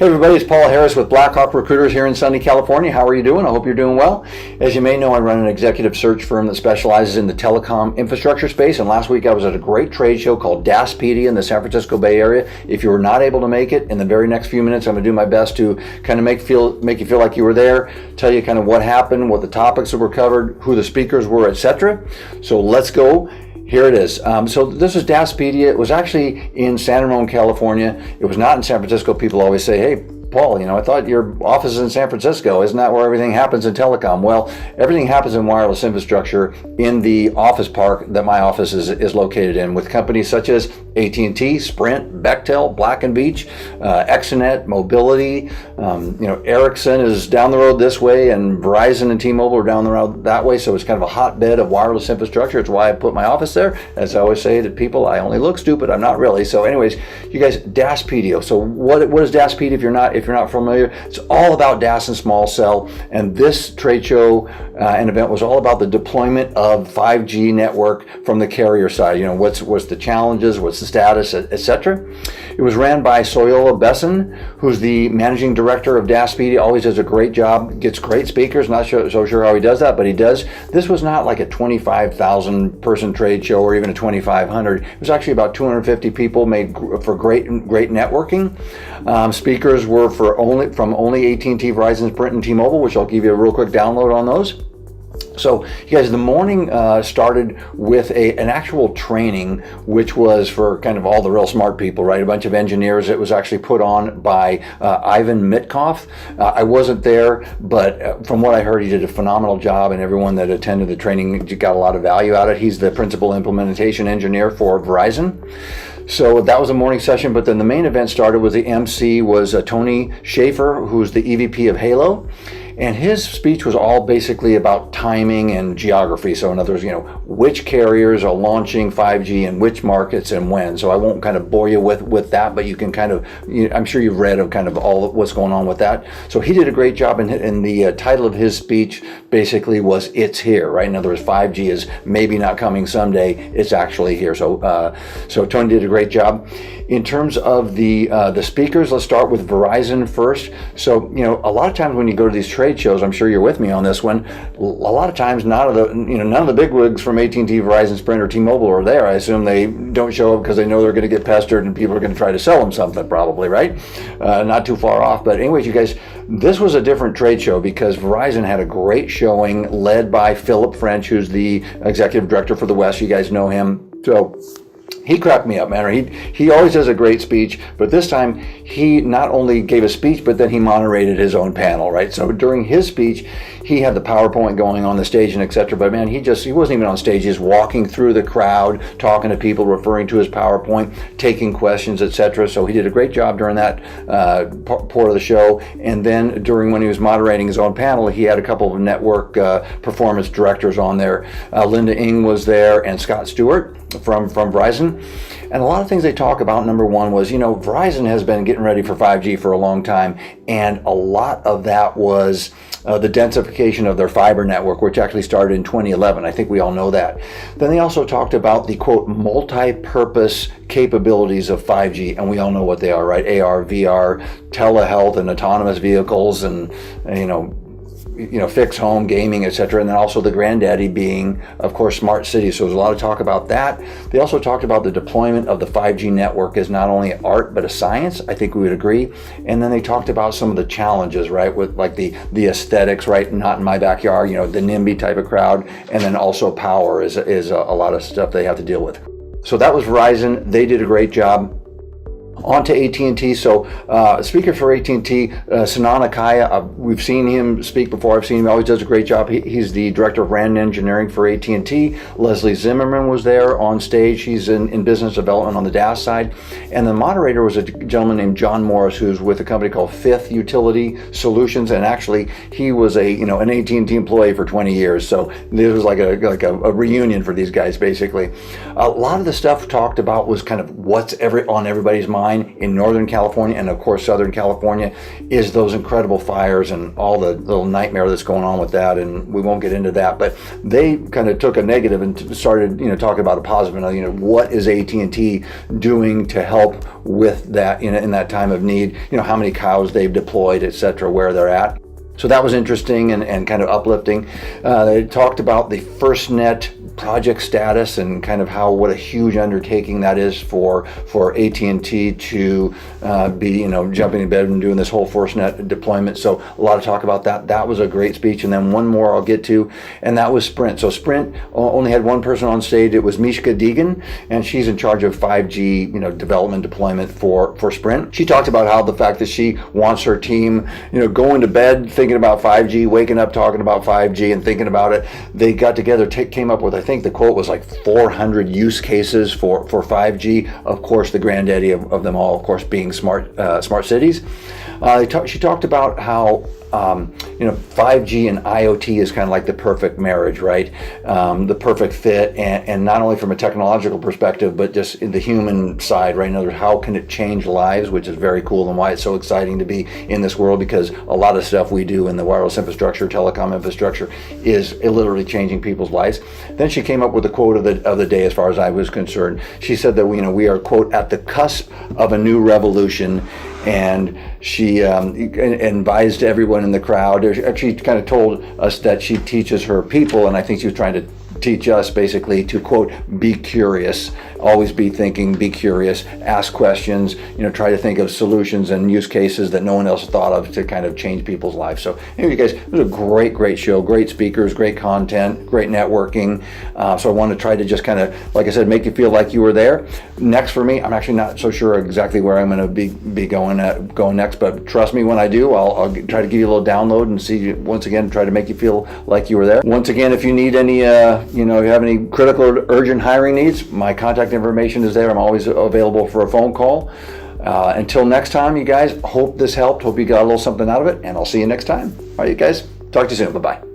Hey everybody, it's Paul Harris with Blackhawk Recruiters here in sunny California. How are you doing? I hope you're doing well. As you may know, I run an executive search firm that specializes in the telecom infrastructure space, and last week I was at a great trade show called DASpedia in the San Francisco Bay Area. If you were not able to make it, in the very next few minutes I'm going to do my best to kind of make you feel like you were there, tell you kind of what happened, what the topics that were covered, who the speakers were, etc. So let's go. Here it is. So this is DASpedia. It was actually in San Ramon, California. It was not in San Francisco. People always say, hey, Paul, I thought your office is in San Francisco. Isn't that where everything happens in telecom? Well, everything happens in wireless infrastructure in the office park that my office is located in, with companies such as AT&T, Sprint, Bechtel, Black & Veatch, Exec, Mobility. Ericsson is down the road this way, and Verizon and T-Mobile are down the road that way. So it's kind of a hotbed of wireless infrastructure. It's why I put my office there. As I always say to people, I only look stupid. I'm not really. So anyways, you guys, DASpedia. So what is DASpedia if you're not familiar? It's all about DAS and small cell, and this trade show and event was all about the deployment of 5G network from the carrier side. What's the challenges, what's the status, etc. It was ran by Soyola, who's the managing director of DASpedia. Always does a great job, gets great speakers. Not so sure how he does that, but he does. This was not like a 25,000 person trade show or even a 2,500. It was actually about 250 people, made for great networking. Speakers were from only AT&T, Verizon, Sprint, and T-Mobile, which I'll give you a real quick download on those. So, you guys, the morning started with an actual training, which was for kind of all the real smart people, right? A bunch of engineers. It was actually put on by Ivan Mitkov. I wasn't there, but from what I heard, he did a phenomenal job, and everyone that attended the training got a lot of value out of it. He's the principal implementation engineer for Verizon. So that was a morning session, but then the main event started with the MC was Tony Schaffer, who's the EVP of Halo. And his speech was all basically about timing and geography. So in other words, which carriers are launching 5G in which markets and when. So I won't kind of bore you with that, but you can kind of, I'm sure you've read of kind of all of what's going on with that. So he did a great job, and the title of his speech basically was "It's Here," right? In other words, 5G is maybe not coming someday; it's actually here. So Tony did a great job. In terms of the speakers, let's start with Verizon first. So a lot of times when you go to these trade shows, I'm sure you're with me on this one. A lot of times, none of the bigwigs from AT&T, Verizon, Sprint, or T-Mobile are there. I assume they don't show up because they know they're going to get pestered and people are going to try to sell them something, probably, right? Not too far off. But anyways, you guys, this was a different trade show because Verizon had a great showing led by Phillip, who's the executive director for the West. You guys know him. So he cracked me up, man. He always does a great speech, but this time he not only gave a speech, but then he moderated his own panel, right? So during his speech, he had the PowerPoint going on the stage and etc. But man, he wasn't even on stage. He's walking through the crowd, talking to people, referring to his PowerPoint, taking questions, etc. So he did a great job during that part of the show. And then when he was moderating his own panel, he had a couple of network performance directors on there. Lynda Eng was there, and Stewart from Verizon. And a lot of things they talk about, number one was, Verizon has been getting ready for 5G for a long time, and a lot of that was the densification of their fiber network, which actually started in 2011. I think we all know that. Then they also talked about the, quote, multi-purpose capabilities of 5G, and we all know what they are, right? AR, VR, telehealth, and autonomous vehicles, and fixed home, gaming, etc. And then also the granddaddy being, of course, smart cities. So there's a lot of talk about that. They also talked about the deployment of the 5G network as not only art, but a science. I think we would agree. And then they talked about some of the challenges, right? With like the aesthetics, right? Not in my backyard, the NIMBY type of crowd. And then also power is a lot of stuff they have to deal with. So that was Verizon. They did a great job. On to AT&T. So speaker for AT&T, Sinan Akkaya, we've seen him speak before. I've seen him, always does a great job. He's the director of RAN Engineering for AT&T. Leslie Zimmerman was there on stage. He's in business development on the DAS side. And the moderator was a gentleman named John Morris, who's with a company called Fifth Utility Solutions. And actually, he was an AT&T employee for 20 years. So this was like a reunion for these guys, basically. A lot of the stuff talked about was kind of what's on everybody's mind. mine in Northern California and of course Southern California is those incredible fires and all the little nightmare that's going on with that, and we won't get into that, but they kind of took a negative and started talking about a positive, what is AT&T doing to help with that in that time of need, how many cows they've deployed, etc., where they're at. So that was interesting and kind of uplifting. They talked about the Firstnet project status and kind of what a huge undertaking that is for AT&T to be jumping in bed and doing this whole Firstnet deployment. So a lot of talk about that. That was a great speech. And then one more I'll get to, and that was Sprint. So Sprint only had one person on stage. It was Mishka, Dehghan, and she's in charge of 5G development deployment for Sprint. She talked about how the fact that she wants her team going to bed thinking about 5G, waking up talking about 5G and thinking about it. They got together, came up with, I think the quote was like 400 use cases for 5G. Of course, the granddaddy of them all, of course, being smart cities. She talked about how 5G and IoT is kind of like the perfect marriage, right? The perfect fit, and not only from a technological perspective, but just in the human side, right? In other words, how can it change lives, which is very cool, and why it's so exciting to be in this world, because a lot of stuff we do in the wireless infrastructure, telecom infrastructure, is literally changing people's lives. Then she came up with a quote of the day, as far as I was concerned. She said that we are, quote, at the cusp of a new revolution. And she advised everyone in the crowd. She kind of told us that she teaches her people, and I think she was trying to teach us basically to, quote, be curious, always be thinking, be curious, ask questions, try to think of solutions and use cases that no one else thought of to kind of change people's lives. So anyway, guys, it was a great show, great speakers, great content, great networking. So I want to try to just kind of, like I said, make you feel like you were there. Next for me, I'm actually not so sure exactly where I'm going to be going next, but trust me, when I do, I'll try to give you a little download and see, once again, try to make you feel like you were there. Once again, if you need any if you have any critical or urgent hiring needs, my contact information is there. I'm always available for a phone call. Until next time, you guys, hope this helped. Hope you got a little something out of it, and I'll see you next time. All right, you guys, talk to you soon. Bye-bye.